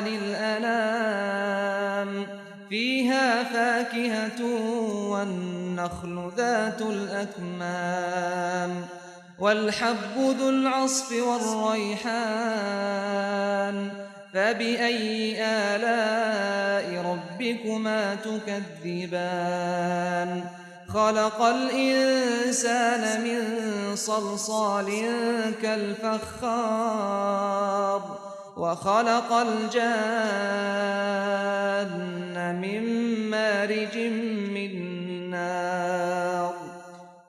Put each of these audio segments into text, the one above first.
للأنام فيها فاكهة والنخل ذات الأكمام والحب ذو العصف والريحان فبأي آلاء ربكما تكذبان؟ خلق الإنسان من صلصال كالفخار وخلق الجان من مارج من نار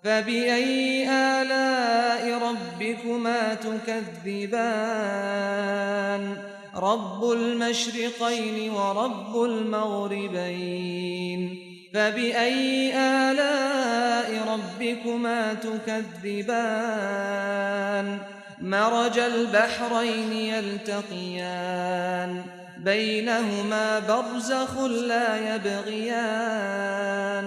فبأي آلاء ربكما تكذبان؟ رب المشرقين ورب المغربين فبأي آلاء ربكما تكذبان؟ مرج البحرين يلتقيان بينهما برزخ لا يبغيان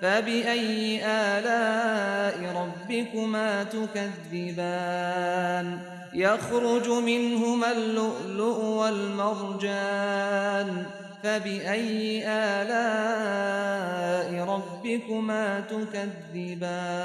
فبأي آلاء ربكما تكذبان؟ يخرج منهما اللؤلؤ والمرجان فبأي آلاء ربكما تكذبان؟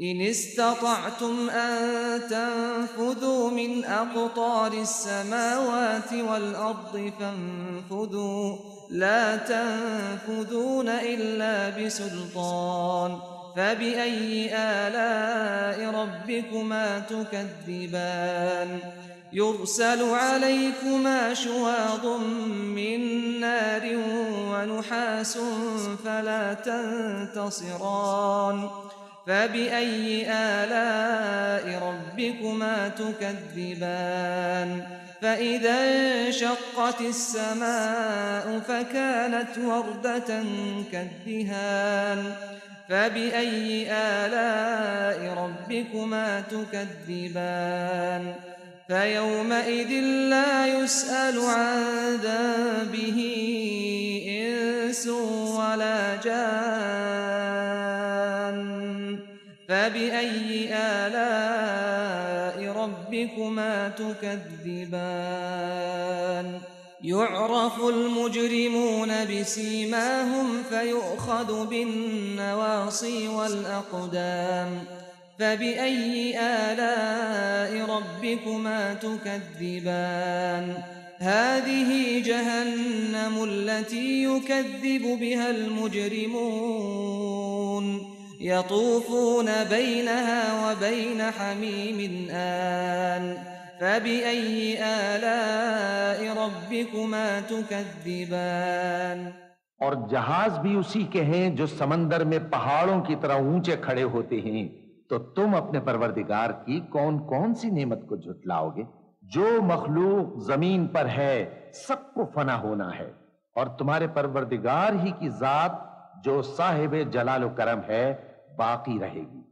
إن استطعتم أن تنفذوا من أقطار السماوات والأرض فانفذوا لا تنفذون إلا بسلطان فبأي آلاء ربكما تكذبان يرسل عليكما شواظ من نار ونحاس فلا تنتصران فبأي آلاء ربكما تكذبان فإذا انشقت السماء فكانت وردة كالدهان فبأي آلاء ربكما تكذبان فيومئذ لا يسأل عن ذنبه إنس ولا جان فبأي آلاء ربكما تكذبان يعرف المجرمون بسيماهم فيؤخذ بالنواصي والأقدام فبأي آلاء ربكما تكذبان هذه جهنم التي يكذب بها المجرمون يطوفون بينها وبين حميم آن فبأي آلاء ربكما تكذبان اور جہاز بھی اسی کے ہیں جو سمندر میں پہاڑوں کی طرح اونچے کھڑے ہوتے ہیں، تو تم اپنے پروردگار کی کون کون سی نعمت کو جھٹلاؤ گے؟ جو مخلوق زمین پر ہے سب کو فنا ہونا ہے، اور تمہارے پروردگار ہی کی ذات جو صاحب جلال و کرم ہے باقی رہے گی۔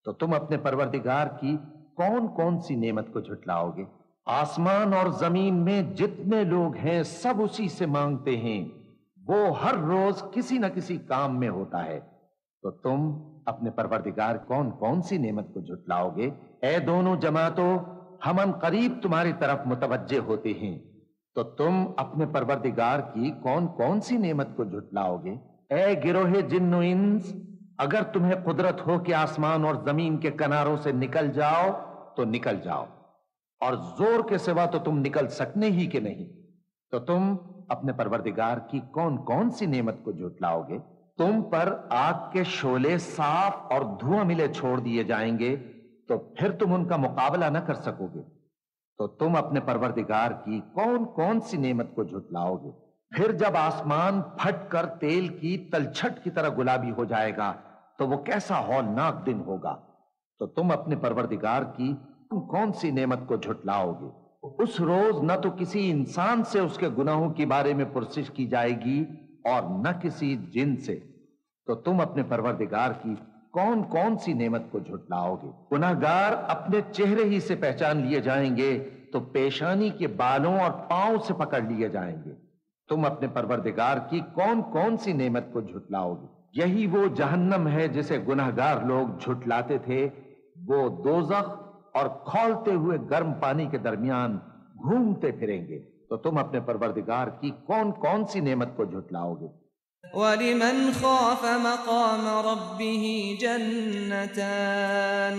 تو تم اپنے پروردگار کی کون کون سی نعمت کو جھٹلاؤ گے؟ آسمان اور زمین میں جتنے لوگ ہیں سب اسی سے مانگتے ہیں، وہ ہر روز کسی نہ کسی کام میں ہوتا ہے، تو تم اپنے پروردگار کون کون سی نعمت کو جھٹلاؤ گے؟ اے دونوں جماعتوں، ہم ان قریب تمہاری طرف متوجہ ہوتے ہیں، تو تم اپنے پروردگار کی کون کون سی نعمت کو جھٹلاؤ گے؟ اے گروہ جن و انس، اگر تمہیں قدرت ہو کہ آسمان اور زمین کے کناروں سے نکل جاؤ تو نکل جاؤ، اور زور کے سوا تو تم نکل سکنے ہی کہ نہیں، تو تم اپنے پروردگار کی کون کون سی نعمت کو جھٹلاؤ گے؟ تم پر آگ کے شعلے صاف اور دھواں ملے چھوڑ دیے جائیں گے، تو پھر تم ان کا مقابلہ نہ کر سکو گے، تو تم اپنے پروردگار کی کون کون سی نعمت کو جھٹلاؤ گے؟ پھر جب آسمان پھٹ کر تیل کی تلچھٹ کی طرح گلابی ہو جائے گا تو وہ کیسا ہولناک دن ہوگا، تو تم اپنے پروردگار کی کون سی نعمت کو جھٹلاؤ گے؟ اس روز نہ تو کسی انسان سے اس کے گناہوں کے بارے میں پرسش کی جائے گی اور نہ کسی جن سے، تو تم اپنے پروردگار کی کون کون سی نعمت کو جھٹلاؤ گے؟ گناہگار اپنے چہرے ہی سے پہچان لیے جائیں گے تو پیشانی کے بالوں اور پاؤں سے پکڑ لیے جائیں گے۔ تم اپنے پروردگار کی کون کون سی نعمت کو جھٹلاؤ گے؟ یہی وہ جہنم ہے جسے گناہگار لوگ جھٹلاتے تھے، وہ دوزخ اور کھولتے ہوئے گرم پانی کے درمیان گھومتے پھریں گے، تو تم اپنے پروردگار کی کون کون سی نعمت کو جھٹلاؤ گے؟ وَلِمَنْ خَافَ مَقَامَ رَبِّهِ جَنَّتَانِ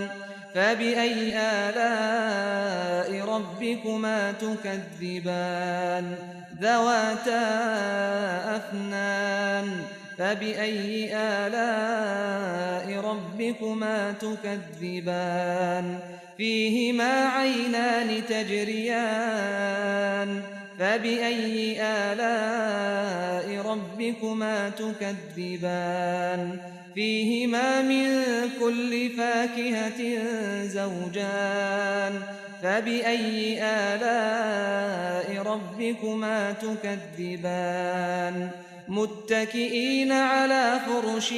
فَبِأَيِّ آلَاءِ رَبِّكُمَا تُكَذِّبَانِ ذَوَاتَا أَفْنَانٍ فَبِأَيِّ آلَاءِ رَبِّكُمَا تُكَذِّبَانِ فِيهِمَا عَيْنَانِ تَجْرِيَانِ فَبِأَيِّ آلَاءِ رَبِّكُمَا تُكَذِّبَانِ فِيهِمَا مِن كُلِّ فَاكِهَةٍ زَوْجَانِ فَبِأَيِّ آلَاءِ رَبِّكُمَا تُكَذِّبَانِ مُتَّكِئِينَ عَلَى فُرُشٍ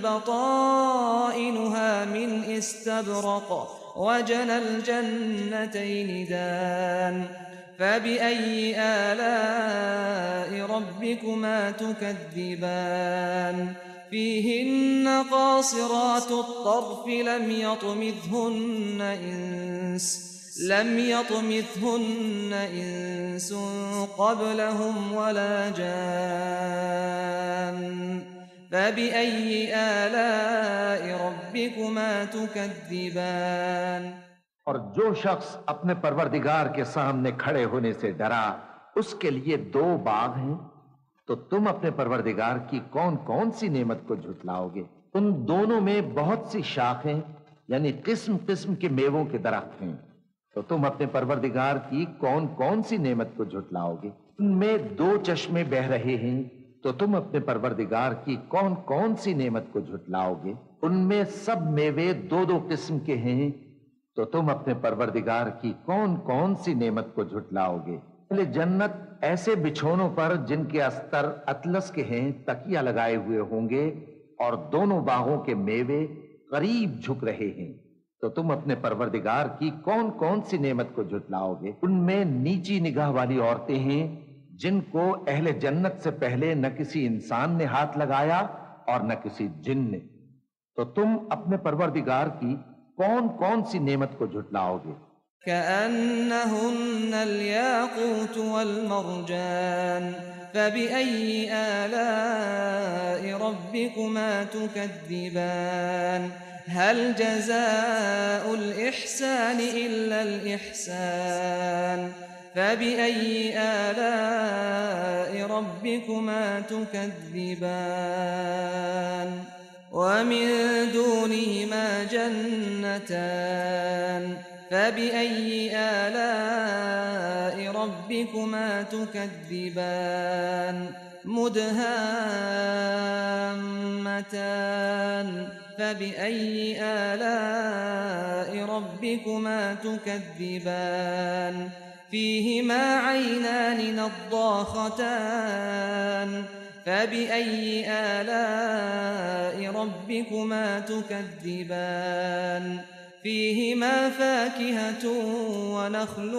بَطَائِنُهَا مِنْ إِسْتَبْرَقٍ وَجَنَى الْجَنَّتَيْنِ دَانٍ فَبِأَيِّ آلَاءِ رَبِّكُمَا تُكَذِّبَانِ فِيهِنَّ قَاصِرَاتُ الطَّرْفِ لَمْ يطمثهن إنس قبلهم ولا جان فبأي آلاء ربكما تكذبان. اور جو شخص اپنے پروردگار کے سامنے کھڑے ہونے سے ڈرا اس کے لیے دو باغ ہیں، تو تم اپنے پروردگار کی کون کون سی نعمت کو جھٹلاؤ گے؟ ان دونوں میں بہت سی شاخیں یعنی قسم قسم کے میووں کے درخت ہیں، تو تم اپنے پروردگار کی کون کون سی نعمت کو جھٹلاؤ گے؟ ان میں دو چشمے بہ رہے ہیں، تو تم اپنے پروردگار کی کون کون سی نعمت کو جھٹلاؤ گے؟ ان میں سب میوے دو دو قسم کے ہیں، تو تم اپنے پروردگار کی کون کون سی نعمت کو جھٹلاؤ گے؟ اہل جنت ایسے بچھونوں پر جن کے استر اطلس کے ہیں تکیہ لگائے ہوئے ہوں گے، اور دونوں باغوں کے میوے قریب جھک رہے ہیں، تو تم اپنے پروردگار کی کون کون سی نعمت کو جھٹلاؤ گے؟ ان میں نیچی نگاہ والی عورتیں ہیں جن کو اہل جنت سے پہلے نہ کسی انسان نے ہاتھ لگایا اور نہ کسی جن نے، تو تم اپنے پروردگار کی کون کون سی نعمت کو جھٹلاؤ گے؟ كأنهن الياقوت والمرجان فبأي آلاء ربكما تكذبان هل جزاء الإحسان إلا الإحسان فبأي آلاء ربكما تكذبان ومن دونهما جنتان فبأي آلاء ربكما تكذبان مدهامتان فبأي آلاء ربكما تكذبان فيهما عينان نضاختان فبأي آلاء ربكما تكذبان فيهما فاكهة ونخل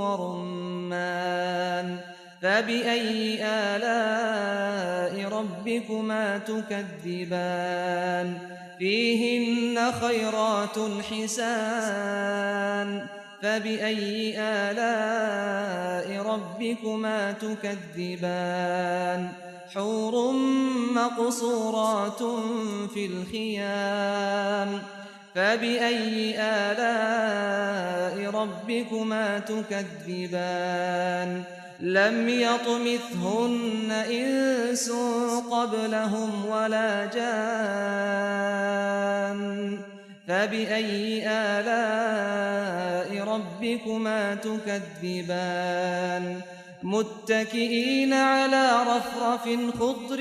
ورمان فبأي آلاء ربكما تكذبان فيهن خيرات حسان فبأي آلاء ربكما تكذبان حور مقصورات في الخيام فبأي آلاء ربكما تكذبان لم يطمثهن إنس قبلهم ولا جان فبأي آلاء ربكما تكذبان متكئين على رفرف خضر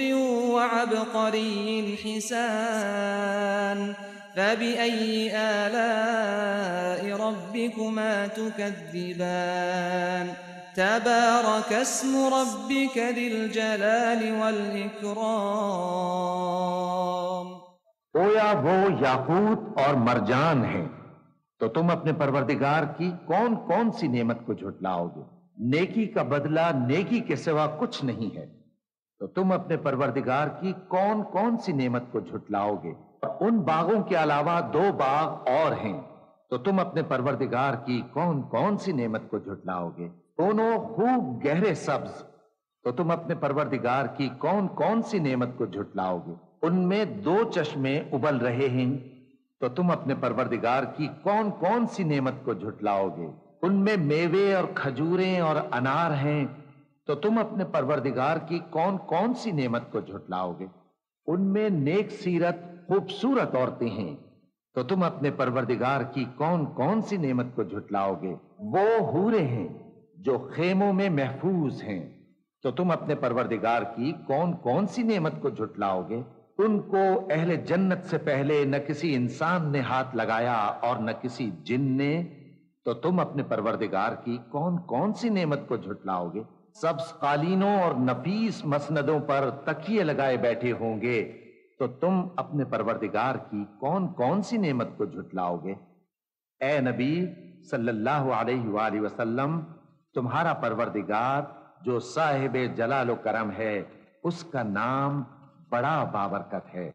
وعبقري حسان فبأي آلاء ربكما تكذبان تبارك اسم ربك ذي الجلال والإكرام. گویا وہ یاقوت اور مرجان ہیں، تو تم اپنے پروردگار کی کون کون سی نعمت کو جھٹلاؤ گے؟ نیکی کا بدلہ نیکی کے سوا کچھ نہیں ہے، تو تم اپنے پروردگار کی کون کون سی نعمت کو جھٹلاؤ گے؟ ان باغوں کے علاوہ دو باغ اور ہیں، تو تم اپنے پروردگار کی کون کون سی نعمت کو جھٹلاؤ گے؟ دونوں خوب گہرے سبز، تو تم اپنے پروردگار کی کون کون سی نعمت کو جھٹلاؤ گے؟ ان میں دو چشمے ابل رہے ہیں، تو تم اپنے پروردگار کی کون کون سی نعمت کو جھٹلاؤ گے؟ ان میں میوے اور کھجوریں اور انار ہیں، تو تم اپنے پروردگار کی کون کون سی نعمت کو جھٹلاؤ گے؟ ان میں نیک سیرت خوبصورت عورتیں ہیں، تو تم اپنے پروردگار کی کون کون سی نعمت کو جھٹلاؤ گے؟ وہ حوریں ہیں جو خیموں میں محفوظ ہیں، تو تم اپنے پروردگار کی کون کون سی نعمت کو جھٹلاؤ گے؟ ان کو اہل جنت سے پہلے نہ کسی انسان نے ہاتھ لگایا اور نہ کسی جن نے، تو تم اپنے پروردگار کی کون کون سی نعمت کو جھٹلاؤ گے؟ سبز قالینوں اور نفیس مسندوں پر تکیے لگائے بیٹھے ہوں گے، تو تم اپنے پروردگار کی کون کون سی نعمت کو جھٹلاؤ گے؟ اے نبی صلی اللہ علیہ وآلہ وسلم، تمہارا پروردگار جو صاحب جلال و کرم ہے، اس کا نام بڑا بابرکت ہے۔